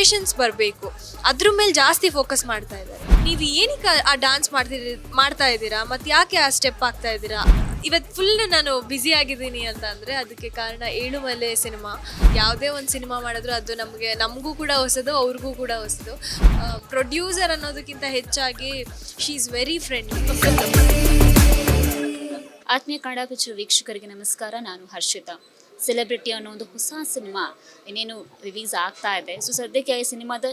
Expressions ಬರಬೇಕು, ಅದ್ರ ಮೇಲೆ ಜಾಸ್ತಿ ಫೋಕಸ್ ಮಾಡ್ತಾ ಇದ್ದಾರೆ. ನೀವು ಏನಕ್ಕೆ ಆ ಡ್ಯಾನ್ಸ್ ಮಾಡ್ತಾ ಇದ್ದೀರಾ, ಮತ್ತು ಯಾಕೆ ಆ ಸ್ಟೆಪ್ ಆಗ್ತಾ ಇದ್ದೀರಾ? ಇವತ್ತು ಫುಲ್ ನಾನು ಬ್ಯುಸಿ ಆಗಿದ್ದೀನಿ ಅಂತ ಅಂದರೆ ಅದಕ್ಕೆ ಕಾರಣ ಏಳುಮಲೆ ಸಿನಿಮಾ. ಯಾವುದೇ ಒಂದು ಸಿನಿಮಾ ಮಾಡಿದ್ರು ಅದು ನಮಗೂ ಕೂಡ ಹೊಸದು, ಅವ್ರಿಗೂ ಕೂಡ ಹೊಸದು. ಪ್ರೊಡ್ಯೂಸರ್ ಅನ್ನೋದಕ್ಕಿಂತ ಹೆಚ್ಚಾಗಿ ಶಿ ಈಸ್ ವೆರಿ ಫ್ರೆಂಡ್ಲಿ. ಆತ್ಮೀಯ ಕನ್ನಡ ಪಿಕ್ಚರ್ ವೀಕ್ಷಕರಿಗೆ ನಮಸ್ಕಾರ. ನಾನು ಹರ್ಷಿತಾ. ಸೆಲೆಬ್ರಿಟಿ ಅನ್ನೋ ಒಂದು ಹೊಸ ಸಿನಿಮಾ ಇನ್ನೇನು ರಿಲೀಸ್ ಆಗ್ತಾ ಇದೆ. ಸೊ ಸದ್ಯಕ್ಕೆ ಈ ಸಿನಿಮಾದ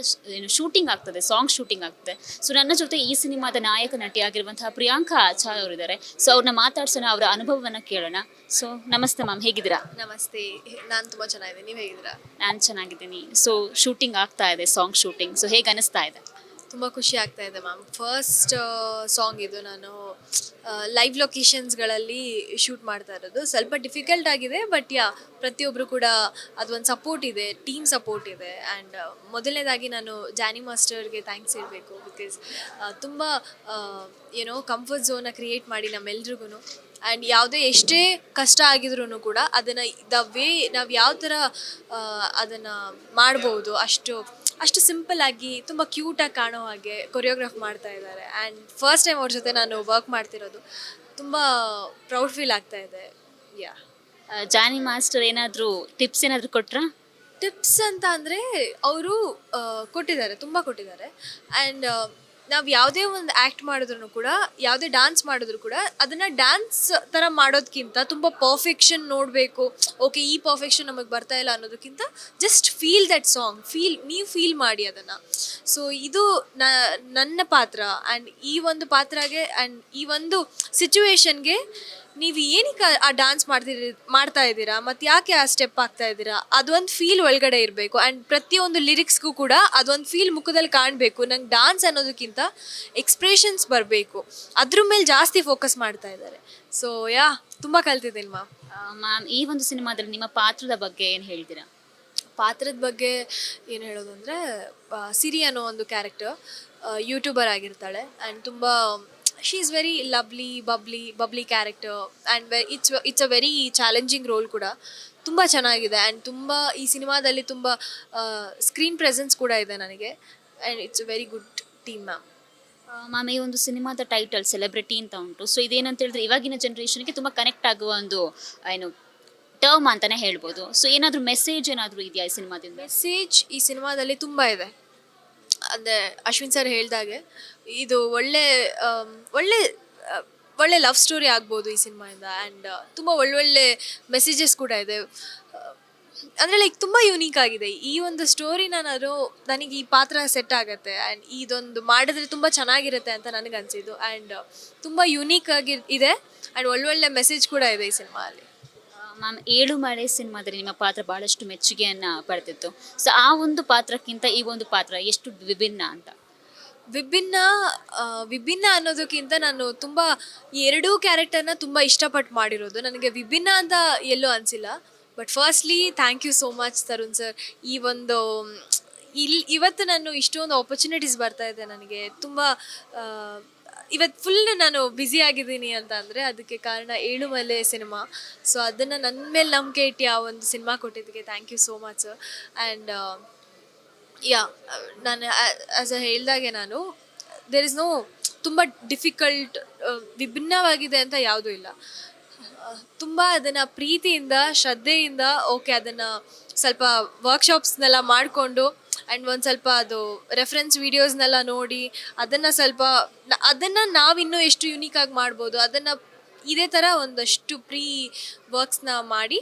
ಶೂಟಿಂಗ್ ಆಗ್ತದೆ, ಸಾಂಗ್ ಶೂಟಿಂಗ್ ಆಗ್ತದೆ. ಸೊ ನನ್ನ ಜೊತೆ ಈ ಸಿನಿಮಾದ ನಾಯಕ ನಟಿಯಾಗಿರುವಂತಹ ಪ್ರಿಯಾಂಕಾ ಆಚಾರ್ ಅವರಿದ್ದಾರೆ. ಸೊ ಅವ್ರನ್ನ ಮಾತಾಡ್ಸೋಣ, ಅವರ ಅನುಭವವನ್ನು ಕೇಳೋಣ. ಸೊ ನಮಸ್ತೆ ಮ್ಯಾಮ್, ಹೇಗಿದ್ದೀರಾ? ನಮಸ್ತೆ, ನಾನು ತುಂಬ ಚೆನ್ನಾಗಿದ್ದೀನಿ, ನೀವು ಹೇಗಿದ್ದೀರಾ? ನಾನು ಚೆನ್ನಾಗಿದ್ದೀನಿ. ಸೊ ಶೂಟಿಂಗ್ ಆಗ್ತಾ ಇದೆ, ಸಾಂಗ್ ಶೂಟಿಂಗ್. ಸೊ ಹೇಗೆ ಅನಿಸ್ತಾ ಇದೆ? ತುಂಬ ಖುಷಿ ಆಗ್ತಾ ಇದೆ ಮ್ಯಾಮ್. ಫಸ್ಟ್ ಸಾಂಗ್ ಇದು. ನಾನು ಲೈವ್ ಲೊಕೇಶನ್ಸ್ಗಳಲ್ಲಿ ಶೂಟ್ ಮಾಡ್ತಾ ಇರೋದು. ಸ್ವಲ್ಪ ಡಿಫಿಕಲ್ಟ್ ಆಗಿದೆ, ಬಟ್ ಪ್ರತಿಯೊಬ್ಬರು ಕೂಡ ಅದೊಂದು ಸಪೋರ್ಟ್ ಇದೆ, ಟೀಮ್ ಸಪೋರ್ಟ್ ಇದೆ. ಆ್ಯಂಡ್ ಮೊದಲನೇದಾಗಿ ನಾನು ಜಾನಿ ಮಾಸ್ಟರ್ಗೆ ಥ್ಯಾಂಕ್ಸ್ ಹೇಳಬೇಕು. ಬಿಕಾಸ್ ತುಂಬ ಕಂಫರ್ಟ್ ಝೋನ್ನ ಕ್ರಿಯೇಟ್ ಮಾಡಿ ನಮ್ಮೆಲ್ರಿಗೂ. ಆ್ಯಂಡ್ ಯಾವುದೇ ಎಷ್ಟೇ ಕಷ್ಟ ಆಗಿದ್ರೂ ಕೂಡ ಅದನ್ನು ನಾವು ಯಾವ ಥರ ಅದನ್ನು ಮಾಡ್ಬೋದು, ಅಷ್ಟು ಸಿಂಪಲ್ಲಾಗಿ ತುಂಬ ಕ್ಯೂಟಾಗಿ ಕಾಣೋ ಹಾಗೆ ಕೊರಿಯೋಗ್ರಾಫ್ ಮಾಡ್ತಾ ಇದ್ದಾರೆ. ಆ್ಯಂಡ್ ಫಸ್ಟ್ ಟೈಮ್ ಅವ್ರ ಜೊತೆ ನಾನು ವರ್ಕ್ ಮಾಡ್ತಿರೋದು. ತುಂಬ ಪ್ರೌಡ್ ಫೀಲ್ ಆಗ್ತಾ ಇದೆ. ಜಾನಿ ಮಾಸ್ಟರ್ ಏನಾದರೂ ಟಿಪ್ಸ್ ಏನಾದರೂ ಕೊಟ್ರಾ? ಟಿಪ್ಸ್ ಅಂತ ಅಂದರೆ ಅವರು ಕೊಟ್ಟಿದ್ದಾರೆ, ತುಂಬ ಕೊಟ್ಟಿದ್ದಾರೆ. ಆ್ಯಂಡ್ ನಾವು ಯಾವುದೇ ಒಂದು ಆ್ಯಕ್ಟ್ ಮಾಡಿದ್ರು ಕೂಡ, ಯಾವುದೇ ಡ್ಯಾನ್ಸ್ ಮಾಡಿದ್ರು ಕೂಡ ಅದನ್ನು ಡ್ಯಾನ್ಸ್ ಥರ ಮಾಡೋದಕ್ಕಿಂತ ತುಂಬ ಪರ್ಫೆಕ್ಷನ್ ನೋಡಬೇಕು. ಓಕೆ, ಈ ಪರ್ಫೆಕ್ಷನ್ ನಮಗೆ ಬರ್ತಾ ಇಲ್ಲ ಅನ್ನೋದಕ್ಕಿಂತ ಜಸ್ಟ್ ಫೀಲ್ ದಟ್ ಸಾಂಗ್, ನೀವು ಫೀಲ್ ಮಾಡಿ ಅದನ್ನು. ಸೊ ಇದು ನನ್ನ ಪಾತ್ರ. ಆ್ಯಂಡ್ ಈ ಒಂದು ಪಾತ್ರಗೆ ಆ್ಯಂಡ್ ಈ ಒಂದು ಸಿಚುವೇಶನ್ಗೆ ನೀವು ಏನಕ್ಕೆ ಆ ಡ್ಯಾನ್ಸ್ ಮಾಡ್ತಾ ಇದ್ದೀರಾ, ಮತ್ತು ಯಾಕೆ ಆ ಸ್ಟೆಪ್ ಆಗ್ತಾ ಇದ್ದೀರಾ, ಅದೊಂದು ಫೀಲ್ ಒಳಗಡೆ ಇರಬೇಕು. ಆ್ಯಂಡ್ ಪ್ರತಿಯೊಂದು ಲಿರಿಕ್ಸ್ಗೂ ಕೂಡ ಅದೊಂದು ಫೀಲ್ ಮುಖದಲ್ಲಿ ಕಾಣಬೇಕು. ನಂಗೆ ಡ್ಯಾನ್ಸ್ ಅನ್ನೋದಕ್ಕಿಂತ ಎಕ್ಸ್ಪ್ರೆಷನ್ಸ್ ಬರಬೇಕು, ಅದ್ರ ಮೇಲೆ ಜಾಸ್ತಿ ಫೋಕಸ್ ಮಾಡ್ತಾ ಇದ್ದಾರೆ. ಸೊ ತುಂಬ ಕಲ್ತಿದ್ದೀನಿ ಮ್ಯಾಮ್. ಮ್ಯಾಮ್, ಈ ಒಂದು ಸಿನಿಮಾದಲ್ಲಿ ನಿಮ್ಮ ಪಾತ್ರದ ಬಗ್ಗೆ ಏನು ಹೇಳ್ತೀರಾ? ಪಾತ್ರದ ಬಗ್ಗೆ ಏನು ಹೇಳೋದು ಅಂದರೆ, ಸಿರಿ ಅನ್ನೋ ಒಂದು ಕ್ಯಾರೆಕ್ಟರ್ ಯೂಟ್ಯೂಬರ್ ಆಗಿರ್ತಾಳೆ. ಆ್ಯಂಡ್ ತುಂಬ she is very lovely, bubbly character. And it's a very challenging role ಕೂಡ. ತುಂಬ ಚೆನ್ನಾಗಿದೆ. ಆ್ಯಂಡ್ ತುಂಬ ಈ ಸಿನಿಮಾದಲ್ಲಿ ತುಂಬ ಸ್ಕ್ರೀನ್ ಪ್ರೆಸೆನ್ಸ್ ಕೂಡ ಇದೆ ನನಗೆ. And it's a very good team ma'am. Ma'am, ಈ ಒಂದು ಸಿನಿಮಾದ ಟೈಟಲ್ ಸೆಲೆಬ್ರಿಟಿ ಅಂತ ಉಂಟು. ಸೊ ಇದೇನಂತ ಹೇಳಿದ್ರೆ ಇವಾಗಿನ ಜನ್ರೇಷನ್ಗೆ ತುಂಬ ಕನೆಕ್ಟ್ ಆಗುವ ಒಂದು ಟರ್ಮ್ ಅಂತಲೇ ಹೇಳ್ಬೋದು. ಸೊ ಏನಾದರೂ ಮೆಸೇಜ್ ಏನಾದರೂ ಇದೆಯಾ ಈ ಸಿನಿಮಾದಿಂದ? ಮೆಸೇಜ್ ಈ ಸಿನಿಮಾದಲ್ಲಿ ತುಂಬ ಇದೆ. ಅಂದರೆ ಅಶ್ವಿನ್ ಸರ್ ಹೇಳ್ದಾಗೆ ಇದು ಒಳ್ಳೆ ಲವ್ ಸ್ಟೋರಿ ಆಗ್ಬೋದು ಈ ಸಿನಿಮಾಯಿಂದ. ಆ್ಯಂಡ್ ತುಂಬ ಒಳ್ಳೊಳ್ಳೆ ಮೆಸೇಜಸ್ ಕೂಡ ಇದೆ. ಅಂದರೆ ಲೈಕ್ ತುಂಬ ಯೂನೀಕ್ ಆಗಿದೆ ಈ ಒಂದು ಸ್ಟೋರಿ. ನನಗೆ ಈ ಪಾತ್ರ ಸೆಟ್ ಆಗುತ್ತೆ. ಆ್ಯಂಡ್ ಇದೊಂದು ಮಾಡಿದ್ರೆ ತುಂಬ ಚೆನ್ನಾಗಿರುತ್ತೆ ಅಂತ ನನಗೆ ಅನಿಸಿದ್ದು. ಆ್ಯಂಡ್ ತುಂಬ ಯೂನೀಕ್ ಆಗಿ ಇದೆ. ಆ್ಯಂಡ್ ಒಳ್ಳೊಳ್ಳೆ ಮೆಸೇಜ್ ಕೂಡ ಇದೆ ಈ ಸಿನಿಮಾದಲ್ಲಿ. ಮ್ಯಾಮ್, ಏಳುಮಲೆ ಸಿನಿಮಾದಲ್ಲಿ ನಿಮ್ಮ ಪಾತ್ರ ಭಾಳಷ್ಟು ಮೆಚ್ಚುಗೆಯನ್ನು ಪಡೆದಿತ್ತು. ಸೊ ಆ ಒಂದು ಪಾತ್ರಕ್ಕಿಂತ ಈ ಒಂದು ಪಾತ್ರ ಎಷ್ಟು ವಿಭಿನ್ನ ಅಂತ? ವಿಭಿನ್ನ ಅನ್ನೋದಕ್ಕಿಂತ ನಾನು ತುಂಬ ಎರಡೂ ಕ್ಯಾರೆಕ್ಟರ್ನ ತುಂಬ ಇಷ್ಟಪಟ್ಟು ಮಾಡಿರೋದು. ನನಗೆ ವಿಭಿನ್ನ ಅಂತ ಎಲ್ಲೂ ಅನಿಸಿಲ್ಲ. But firstly thank you so much Tarun sir. ಇವತ್ತು ನಾನು ಇಷ್ಟೊಂದು ಆಪರ್ಚುನಿಟೀಸ್ ಬರ್ತಾ ಇದೆ ನನಗೆ. ತುಂಬ ಇವತ್ತು ಫುಲ್ ನಾನು ಬ್ಯುಸಿ ಆಗಿದ್ದೀನಿ ಅಂತ ಅಂದರೆ ಅದಕ್ಕೆ ಕಾರಣ ಏಳುಮಲೆ ಸಿನಿಮಾ. ಸೊ ಅದನ್ನು ನನ್ನ ಮೇಲೆ ನಂಬಿಕೆ ಇಟ್ಟು ಆ ಒಂದು ಸಿನಿಮಾ ಕೊಟ್ಟಿದ್ದಕ್ಕೆ thank you so much sir. And ನಾನು ಆ್ಯಸ್ ಹೇಳ್ದಾಗೆ ದೇರ್ ಇಸ್ ನೋ ತುಂಬ ಡಿಫಿಕಲ್ಟ್, ವಿಭಿನ್ನವಾಗಿದೆ ಅಂತ ಯಾವುದೂ ಇಲ್ಲ. ತುಂಬ ಅದನ್ನು ಪ್ರೀತಿಯಿಂದ, ಶ್ರದ್ಧೆಯಿಂದ, ಓಕೆ ಅದನ್ನು ಸ್ವಲ್ಪ ವರ್ಕ್ಶಾಪ್ಸ್ನೆಲ್ಲ ಮಾಡಿಕೊಂಡು ಆ್ಯಂಡ್ ಒಂದು ಸ್ವಲ್ಪ ಅದು ರೆಫರೆನ್ಸ್ ವೀಡಿಯೋಸ್ನೆಲ್ಲ ನೋಡಿ ಅದನ್ನು ನಾವಿನ್ನೂ ಎಷ್ಟು ಯುನೀಕಾಗಿ ಮಾಡ್ಬೋದು, ಅದನ್ನು ಇದೇ ಥರ ಒಂದಷ್ಟು ವರ್ಕ್ಸ್ನ ಮಾಡಿ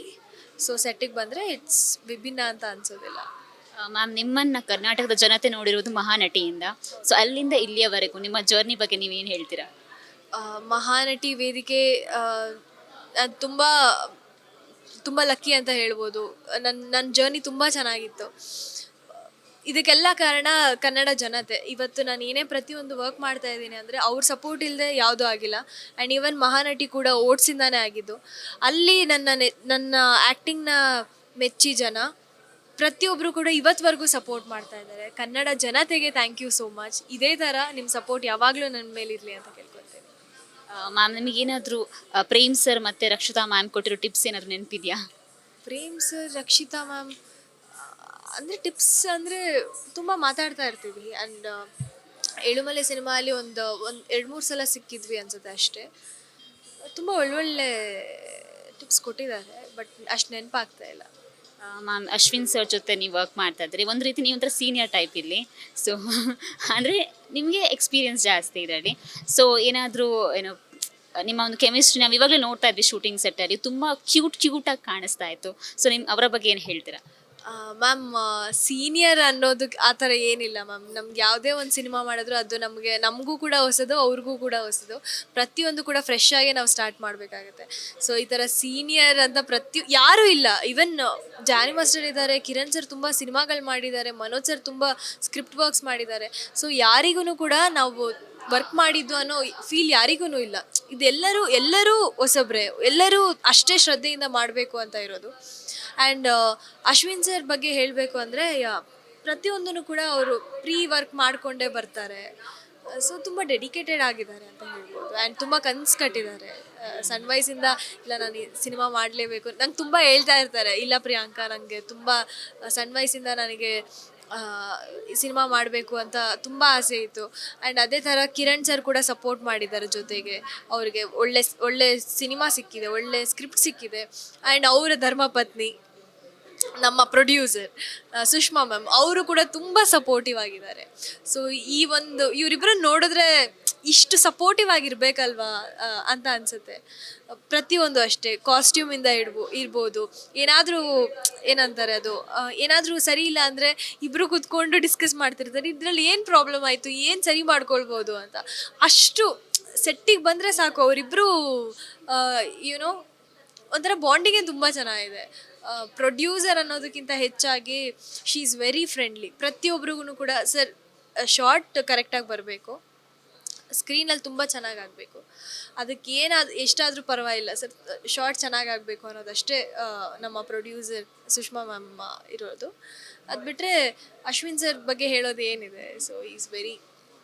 ಸೊ ಸೆಟ್ಟಿಗೆ ಬಂದರೆ ಇಟ್ಸ್ ವಿಭಿನ್ನ ಅಂತ ಅನಿಸೋದಿಲ್ಲ. ಮ್ಯಾಮ್, ನಿಮ್ಮನ್ನು ಕರ್ನಾಟಕದ ಜನತೆ ನೋಡಿರೋದು ಮಹಾನಟಿಯಿಂದ. ಸೊ ಅಲ್ಲಿಂದ ಇಲ್ಲಿಯವರೆಗೂ ನಿಮ್ಮ ಜರ್ನಿ ಬಗ್ಗೆ ನೀವೇನು ಹೇಳ್ತೀರಾ? ಮಹಾನಟಿ ವೇದಿಕೆ ತುಂಬ ತುಂಬ ಲಕ್ಕಿ ಅಂತ ಹೇಳ್ಬೋದು. ನನ್ನ ಜರ್ನಿ ತುಂಬ ಚೆನ್ನಾಗಿತ್ತು. ಇದಕ್ಕೆಲ್ಲ ಕಾರಣ ಕನ್ನಡ ಜನತೆ. ಇವತ್ತು ನಾನು ಏನೇ ಪ್ರತಿಯೊಂದು ವರ್ಕ್ ಮಾಡ್ತಾ ಇದ್ದೀನಿ ಅಂದರೆ ಅವ್ರ ಸಪೋರ್ಟ್ ಇಲ್ಲದೆ ಯಾವುದೂ ಆಗಿಲ್ಲ. ಆ್ಯಂಡ್ ಈವನ್ ಮಹಾನಟಿ ಕೂಡ ಓಟ್ಸಿಂದಾನೇ ಆಗಿದ್ದು. ಅಲ್ಲಿ ನನ್ನ ಆ್ಯಕ್ಟಿಂಗ್ನ ಮೆಚ್ಚಿ ಜನ ಪ್ರತಿಯೊಬ್ಬರು ಕೂಡ ಇವತ್ತವರೆಗೂ ಸಪೋರ್ಟ್ ಮಾಡ್ತಾ ಇದ್ದಾರೆ. ಕನ್ನಡ ಜನತೆಗೆ ಥ್ಯಾಂಕ್ ಯು ಸೋ ಮಚ್. ಇದೇ ಥರ ನಿಮ್ಮ ಸಪೋರ್ಟ್ ಯಾವಾಗಲೂ ನನ್ನ ಮೇಲಿರಲಿ ಅಂತ ಕೇಳ್ಕೊಳ್ತೇನೆ. ಮ್ಯಾಮ್, ನಿಮಗೇನಾದರೂ ಪ್ರೇಮ್ ಸರ್ ಮತ್ತು ರಕ್ಷಿತಾ ಮ್ಯಾಮ್ ಕೊಟ್ಟಿರೋ ಟಿಪ್ಸ್ ಏನಾದರೂ ನೆನಪಿದೆಯಾ? ಪ್ರೇಮ್ ಸರ್, ರಕ್ಷಿತಾ ಮ್ಯಾಮ್ ಅಂದರೆ ಟಿಪ್ಸ್ ಅಂದರೆ ತುಂಬ ಮಾತಾಡ್ತಾ ಇರ್ತೀವಿ. ಆ್ಯಂಡ್ ಏಳುಮಲೆ ಸಿನಿಮಾ ಅಲ್ಲಿ ಒಂದು 2-3 ಸಲ ಸಿಕ್ಕಿದ್ವಿ ಅನ್ಸುತ್ತೆ ಅಷ್ಟೇ. ತುಂಬ ಒಳ್ಳೊಳ್ಳೆ ಟಿಪ್ಸ್ ಕೊಟ್ಟಿದ್ದಾರೆ, ಬಟ್ ಅಷ್ಟು ನೆನಪಾಗ್ತಾ ಇಲ್ಲ. ಮ್ಯಾಮ್ ಅಶ್ವಿನ್ ಸರ್ ಜೊತೆ ನೀವು ವರ್ಕ್ ಮಾಡ್ತಾ ಇದ್ರಿ, ಒಂದು ರೀತಿ ನೀವು ಒಂಥರ ಸೀನಿಯರ್ ಟೈಪ್ ಇಲ್ಲಿ. ಸೊ ಅಂದರೆ ನಿಮಗೆ ಎಕ್ಸ್ಪೀರಿಯನ್ಸ್ ಜಾಸ್ತಿ ಇದರಲ್ಲಿ. ಸೊ ಏನಾದರೂ ಏನೋ ನಿಮ್ಮ ಒಂದು ಕೆಮಿಸ್ಟ್ರಿ ನಾವು ಇವಾಗಲೇ ನೋಡ್ತಾ ಇದ್ವಿ ಶೂಟಿಂಗ್ ಸೆಟ್ಟಲ್ಲಿ, ತುಂಬ ಕ್ಯೂಟಾಗಿ ಕಾಣಿಸ್ತಾ ಇತ್ತು. ಸೊ ಅವರ ಬಗ್ಗೆ ಏನು ಹೇಳ್ತೀರಾ? ಮ್ಯಾಮ್, ಸೀನಿಯರ್ ಅನ್ನೋದಕ್ಕೆ ಆ ಥರ ಏನಿಲ್ಲ ಮ್ಯಾಮ್. ನಮ್ಗೆ ಯಾವುದೇ ಒಂದು ಸಿನಿಮಾ ಮಾಡಿದ್ರು ಅದು ನಮಗೂ ಕೂಡ ಹೊಸದು, ಅವ್ರಿಗೂ ಕೂಡ ಹೊಸದು. ಪ್ರತಿಯೊಂದು ಕೂಡ ಫ್ರೆಶ್ ಆಗಿ ನಾವು ಸ್ಟಾರ್ಟ್ ಮಾಡಬೇಕಾಗತ್ತೆ. ಸೊ ಈ ಥರ ಸೀನಿಯರ್ ಅಂತ ಯಾರೂ ಇಲ್ಲ. ಈವನ್ ಜಾನಿ ಮಾಸ್ಟರ್ ಇದ್ದಾರೆ, ಕಿರಣ್ ಸರ್ ತುಂಬ ಸಿನಿಮಾಗಳು ಮಾಡಿದ್ದಾರೆ, ಮನೋಜ್ ಸರ್ ತುಂಬ ಸ್ಕ್ರಿಪ್ಟ್ ವರ್ಕ್ಸ್ ಮಾಡಿದ್ದಾರೆ. ಸೊ ಯಾರಿಗೂ ಕೂಡ ನಾವು ವರ್ಕ್ ಮಾಡಿದ್ದು ಅನ್ನೋ ಫೀಲ್ ಯಾರಿಗೂ ಇಲ್ಲ. ಎಲ್ಲರೂ ಹೊಸಬ್ರೆ, ಎಲ್ಲರೂ ಅಷ್ಟೇ ಶ್ರದ್ಧೆಯಿಂದ ಮಾಡಬೇಕು ಅಂತ ಇರೋದು. ಆ್ಯಂಡ್ ಅಶ್ವಿನ್ ಸರ್ ಬಗ್ಗೆ ಹೇಳಬೇಕು ಅಂದರೆ, ಪ್ರತಿಯೊಂದನ್ನು ಕೂಡ ಅವರು ಪ್ರೀ ವರ್ಕ್ ಮಾಡಿಕೊಂಡೇ ಬರ್ತಾರೆ. ಸೊ ತುಂಬ ಡೆಡಿಕೇಟೆಡ್ ಆಗಿದ್ದಾರೆ ಅಂತ ಹೇಳ್ಬೋದು. ಆ್ಯಂಡ್ ತುಂಬ ಕನಸು ಕಟ್ಟಿದ್ದಾರೆ ಸಣ್ಣ ವಯಸ್ಸಿಂದ. ಇಲ್ಲ, ನಾನು ಈ ಸಿನಿಮಾ ಮಾಡಲೇಬೇಕು, ನಂಗೆ ತುಂಬ ಹೇಳ್ತಾ ಇರ್ತಾರೆ, ಇಲ್ಲ ಪ್ರಿಯಾಂಕಾ, ನನಗೆ ತುಂಬ ಸಣ್ಣ ವಯಸ್ಸಿಂದ ನನಗೆ ಈ ಸಿನಿಮಾ ಮಾಡಬೇಕು ಅಂತ ತುಂಬ ಆಸೆ ಇತ್ತು. ಆ್ಯಂಡ್ ಅದೇ ಥರ ಕಿರಣ್ ಸರ್ ಕೂಡ ಸಪೋರ್ಟ್ ಮಾಡಿದ್ದಾರೆ ಜೊತೆಗೆ. ಅವರಿಗೆ ಒಳ್ಳೆ ಸಿನಿಮಾ ಸಿಕ್ಕಿದೆ, ಒಳ್ಳೆ ಸ್ಕ್ರಿಪ್ಟ್ ಸಿಕ್ಕಿದೆ. ಆ್ಯಂಡ್ ಅವರ ಧರ್ಮಪತ್ನಿ ನಮ್ಮ ಪ್ರೊಡ್ಯೂಸರ್ ಸುಷ್ಮಾ ಮ್ಯಾಮ್, ಅವರು ಕೂಡ ತುಂಬ ಸಪೋರ್ಟಿವ್ ಆಗಿದ್ದಾರೆ. ಸೊ ಇವರಿಬ್ಬರು ನೋಡಿದ್ರೆ ಇಷ್ಟು ಸಪೋರ್ಟಿವ್ ಆಗಿರ್ಬೇಕಲ್ವಾ ಅಂತ ಅನಿಸುತ್ತೆ. ಪ್ರತಿಯೊಂದು ಅಷ್ಟೇ, ಕಾಸ್ಟ್ಯೂಮಿಂದ ಇರ್ಬೋದು, ಏನಂತಾರೆ ಅದು, ಏನಾದರೂ ಸರಿ ಇಲ್ಲ ಅಂದರೆ ಇಬ್ಬರು ಕೂತ್ಕೊಂಡು ಡಿಸ್ಕಸ್ ಮಾಡ್ತಿರ್ತಾರೆ, ಇದರಲ್ಲಿ ಏನು ಪ್ರಾಬ್ಲಮ್ ಆಯಿತು, ಏನು ಸರಿ ಮಾಡ್ಕೊಳ್ಬೋದು ಅಂತ. ಅಷ್ಟು ಸೆಟ್ಟಿಗೆ ಬಂದರೆ ಸಾಕು, ಅವರಿಬ್ಬರು ಒಂಥರ ಬಾಂಡಿಂಗೇ ತುಂಬ ಚೆನ್ನಾಗಿದೆ. ಪ್ರೊಡ್ಯೂಸರ್ ಅನ್ನೋದಕ್ಕಿಂತ ಹೆಚ್ಚಾಗಿ ಶಿ ಈಸ್ ವೆರಿ ಫ್ರೆಂಡ್ಲಿ. ಪ್ರತಿಯೊಬ್ಬರಿಗೂ ಕೂಡ ಸರ್ ಶಾರ್ಟ್ ಕರೆಕ್ಟಾಗಿ ಬರಬೇಕು, ಸ್ಕ್ರೀನಲ್ಲಿ ತುಂಬ ಚೆನ್ನಾಗಾಗಬೇಕು, ಅದಕ್ಕೆ ಎಷ್ಟಾದರೂ ಪರವಾಗಿಲ್ಲ ಸರ್, ಶಾರ್ಟ್ ಚೆನ್ನಾಗಾಗಬೇಕು ಅನ್ನೋದಷ್ಟೇ ನಮ್ಮ ಪ್ರೊಡ್ಯೂಸರ್ ಸುಷ್ಮಾ ಮ್ಯಾಮ್ ಇರೋದು. ಅದು ಬಿಟ್ಟರೆ ಅಶ್ವಿನ್ ಸರ್ ಬಗ್ಗೆ ಹೇಳೋದು ಏನಿದೆ. ಸೊ ಈಸ್ ವೆರಿ,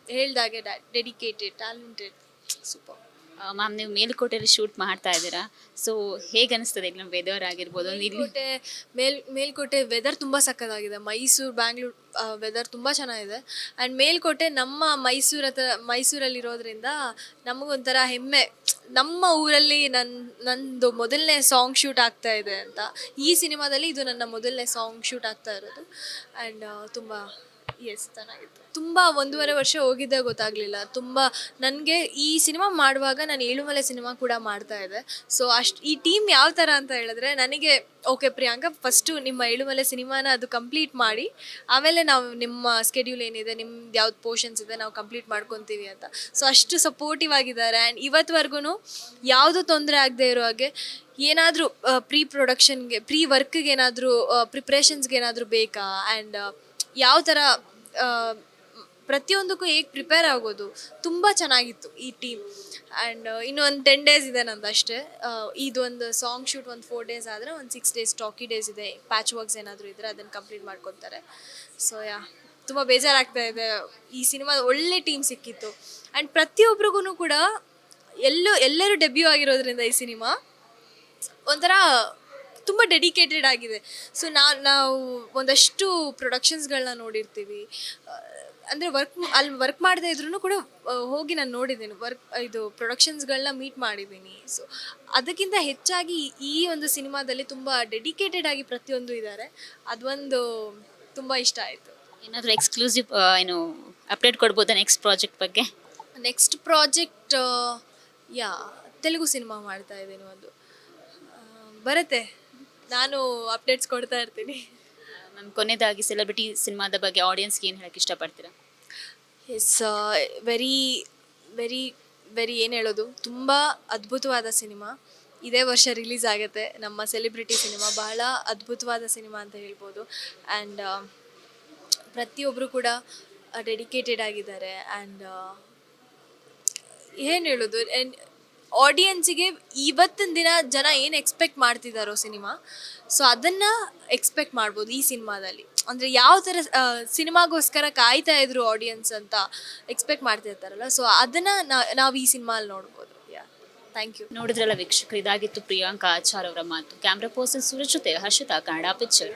ಹೇಳ್ದಾಗೆ ಡೆಡಿಕೇಟೆಡ್, ಟ್ಯಾಲೆಂಟೆಡ್, ಸೂಪರ್. ಮ್ಯಾಮ್, ನೀವು ಮೇಲುಕೋಟೆಯಲ್ಲಿ ಶೂಟ್ ಮಾಡ್ತಾ ಇದ್ದೀರಾ. ಸೊ ಹೇಗೆ ಅನಿಸ್ತದೆ ಇಲ್ಲಿ ನಮ್ಮ ವೆದರ್ ಆಗಿರ್ಬೋದು? ಮೇಲ್ಕೋಟೆ ವೆದರ್ ತುಂಬ ಸಕ್ಕತ್ತಾಗಿದೆ. ಬ್ಯಾಂಗ್ಳೂರು ವೆದರ್ ತುಂಬ ಚೆನ್ನಾಗಿದೆ. ಆ್ಯಂಡ್ ಮೇಲ್ಕೋಟೆ ನಮ್ಮ ಮೈಸೂರಲ್ಲಿರೋದ್ರಿಂದ ನಮಗೊಂಥರ ಹೆಮ್ಮೆ. ನಮ್ಮ ಊರಲ್ಲಿ ನಂದು ಮೊದಲನೇ ಸಾಂಗ್ ಶೂಟ್ ಆಗ್ತಾ ಇದೆ ಅಂತ. ಈ ಸಿನಿಮಾದಲ್ಲಿ ಇದು ನನ್ನ ಮೊದಲನೇ ಸಾಂಗ್ ಶೂಟ್ ಆಗ್ತಾ ಇರೋದು. ಆ್ಯಂಡ್ ತುಂಬ ಚೆನ್ನಾಗಿತ್ತು. ತುಂಬ 1.5 ವರ್ಷ ಹೋಗಿದ್ದೇ ಗೊತ್ತಾಗಲಿಲ್ಲ. ನನಗೆ ಈ ಸಿನಿಮಾ ಮಾಡುವಾಗ ನಾನು ಏಳುಮಲೆ ಸಿನಿಮಾ ಕೂಡ ಮಾಡ್ತಾ ಇದ್ದೆ. ಸೊ ಈ ಟೀಮ್ ಯಾವ ಥರ ಅಂತ ಹೇಳಿದ್ರೆ, ನನಗೆ ಓಕೆ ಪ್ರಿಯಾಂಕಾ, ಫಸ್ಟು ನಿಮ್ಮ ಏಳುಮಲೆ ಸಿನಿಮಾನ ಅದು ಕಂಪ್ಲೀಟ್ ಮಾಡಿ, ಆಮೇಲೆ ನಾವು ನಿಮ್ಮ ಸ್ಕೆಡ್ಯೂಲ್ ಏನಿದೆ, ನಿಮ್ದು ಯಾವ್ದು ಪೋರ್ಷನ್ಸ್ ಇದೆ, ನಾವು ಕಂಪ್ಲೀಟ್ ಮಾಡ್ಕೊತೀವಿ ಅಂತ. ಸೊ ಅಷ್ಟು ಸಪೋರ್ಟಿವ್ ಆಗಿದ್ದಾರೆ. ಆ್ಯಂಡ್ ಇವತ್ತುವರೆಗೂ ಯಾವುದೂ ತೊಂದರೆ ಆಗದೆ ಇರೋ ಹಾಗೆ, ಏನಾದರೂ ಪ್ರೀ ವರ್ಕ್ಗೆ ಏನಾದರೂ ಪ್ರಿಪ್ರೇಷನ್ಸ್ಗೆ ಏನಾದರೂ ಬೇಕಾ, ಆ್ಯಂಡ್ ಯಾವ ಥರ ಪ್ರತಿಯೊಂದಕ್ಕೂ ಹೇಗೆ ಪ್ರಿಪೇರ್ ಆಗೋದು, ತುಂಬ ಚೆನ್ನಾಗಿತ್ತು ಈ ಟೀಮ್. ಆ್ಯಂಡ್ ಇನ್ನೂ ಒಂದು 10 days ಇದೆ ನಂದು ಅಷ್ಟೇ. ಇದೊಂದು ಸಾಂಗ್ ಶೂಟ್ ಒಂದು 4 days ಆದರೆ, ಒಂದು 6 days ಟಾಕಿ ಡೇಸ್ ಇದೆ. ಪ್ಯಾಚ್ ವರ್ಕ್ಸ್ ಏನಾದರೂ ಇದ್ದರೆ ಅದನ್ನು ಕಂಪ್ಲೀಟ್ ಮಾಡ್ಕೊತಾರೆ. ಸೊ ತುಂಬ ಬೇಜಾರಾಗ್ತಾ ಇದೆ. ಈ ಸಿನಿಮಾದ ಒಳ್ಳೆ ಟೀಮ್ ಸಿಕ್ಕಿತ್ತು. ಆ್ಯಂಡ್ ಪ್ರತಿಯೊಬ್ಬರಿಗೂ ಕೂಡ ಎಲ್ಲರೂ ಡೆಬ್ಯೂ ಆಗಿರೋದ್ರಿಂದ ಈ ಸಿನಿಮಾ ಒಂಥರ ತುಂಬ ಡೆಡಿಕೇಟೆಡ್ ಆಗಿದೆ. ಸೊ ನಾವು ಒಂದಷ್ಟು ಪ್ರೊಡಕ್ಷನ್ಸ್ಗಳನ್ನ ನೋಡಿರ್ತೀವಿ. ಅಂದರೆ ಅಲ್ಲಿ ವರ್ಕ್ ಮಾಡದೇ ಇದ್ರೂ ಕೂಡ ಹೋಗಿ ನಾನು ನೋಡಿದ್ದೀನಿ, ಇದು ಪ್ರೊಡಕ್ಷನ್ಸ್ಗಳನ್ನ ಮೀಟ್ ಮಾಡಿದ್ದೀನಿ. ಸೊ ಅದಕ್ಕಿಂತ ಹೆಚ್ಚಾಗಿ ಈ ಒಂದು ಸಿನಿಮಾದಲ್ಲಿ ತುಂಬ ಡೆಡಿಕೇಟೆಡ್ ಆಗಿ ಪ್ರತಿಯೊಂದು ಇದ್ದಾರೆ. ಅದೊಂದು ತುಂಬ ಇಷ್ಟ ಆಯಿತು. ಏನಾದರೂ ಎಕ್ಸ್ಕ್ಲೂಸಿವ್ ಅಪ್ಡೇಟ್ ಕೊಡ್ಬೋದಾ ನೆಕ್ಸ್ಟ್ ಪ್ರಾಜೆಕ್ಟ್ ಬಗ್ಗೆ? ನೆಕ್ಸ್ಟ್ ಪ್ರಾಜೆಕ್ಟ್ ತೆಲುಗು ಸಿನಿಮಾ ಮಾಡ್ತಾ ಇದ್ದೀನಿ. ಒಂದು ಬರುತ್ತೆ, ನಾನು ಅಪ್ಡೇಟ್ಸ್ ಕೊಡ್ತಾ ಇರ್ತೀನಿ. ಮ್ಯಾಮ್, ಕೊನೆಯದಾಗಿ ಸೆಲೆಬ್ರಿಟಿ ಸಿನಿಮಾದ ಬಗ್ಗೆ ಆಡಿಯನ್ಸ್ಗೆ ಏನು ಹೇಳಕ್ಕೆ ಇಷ್ಟಪಡ್ತೀರಾ? ಎಸ್, ವೆರಿ ವೆರಿ ವೆರಿ ಏನು ಹೇಳೋದು, ತುಂಬ ಅದ್ಭುತವಾದ ಸಿನಿಮಾ. ಇದೇ ವರ್ಷ ರಿಲೀಸ್ ಆಗುತ್ತೆ ನಮ್ಮ ಸೆಲೆಬ್ರಿಟಿ ಸಿನಿಮಾ. ಬಹಳ ಅದ್ಭುತವಾದ ಸಿನಿಮಾ ಅಂತ ಹೇಳ್ಬೋದು. ಆ್ಯಂಡ್ ಪ್ರತಿಯೊಬ್ಬರು ಕೂಡ ಡೆಡಿಕೇಟೆಡ್ ಆಗಿದ್ದಾರೆ. ಆ್ಯಂಡ್ ಏನು ಹೇಳೋದು, ಆಡಿಯನ್ಸಿಗೆ ಇವತ್ತಿನ ದಿನ ಜನ ಏನು ಎಕ್ಸ್ಪೆಕ್ಟ್ ಮಾಡ್ತಿದ್ದಾರೋ ಸಿನಿಮಾ, ಸೊ ಅದನ್ನು ಎಕ್ಸ್ಪೆಕ್ಟ್ ಮಾಡ್ಬೋದು ಈ ಸಿನಿಮಾದಲ್ಲಿ. ಅಂದರೆ ಯಾವ ಥರ ಸಿನಿಮಾಗೋಸ್ಕರ ಕಾಯ್ತಾ ಇದ್ರು ಆಡಿಯನ್ಸ್ ಅಂತ ಎಕ್ಸ್ಪೆಕ್ಟ್ ಮಾಡ್ತಿರ್ತಾರಲ್ಲ, ಸೊ ಅದನ್ನು ನಾವು ಈ ಸಿನಿಮಾಲ್ಲಿ ನೋಡ್ಬೋದು. Thank you. ನೋಡಿದ್ರಲ್ಲ ವೀಕ್ಷಕರು, ಇದಾಗಿತ್ತು ಪ್ರಿಯಾಂಕಾ ಆಚಾರ್ ಅವರ ಮಾತು. ಕ್ಯಾಮ್ರಾ ಪರ್ಸನ್ ಸೂರಜ್ ಜೊತೆ ಹರ್ಷಿತಾ, ಕನ್ನಡ ಪಿಕ್ಚರ್.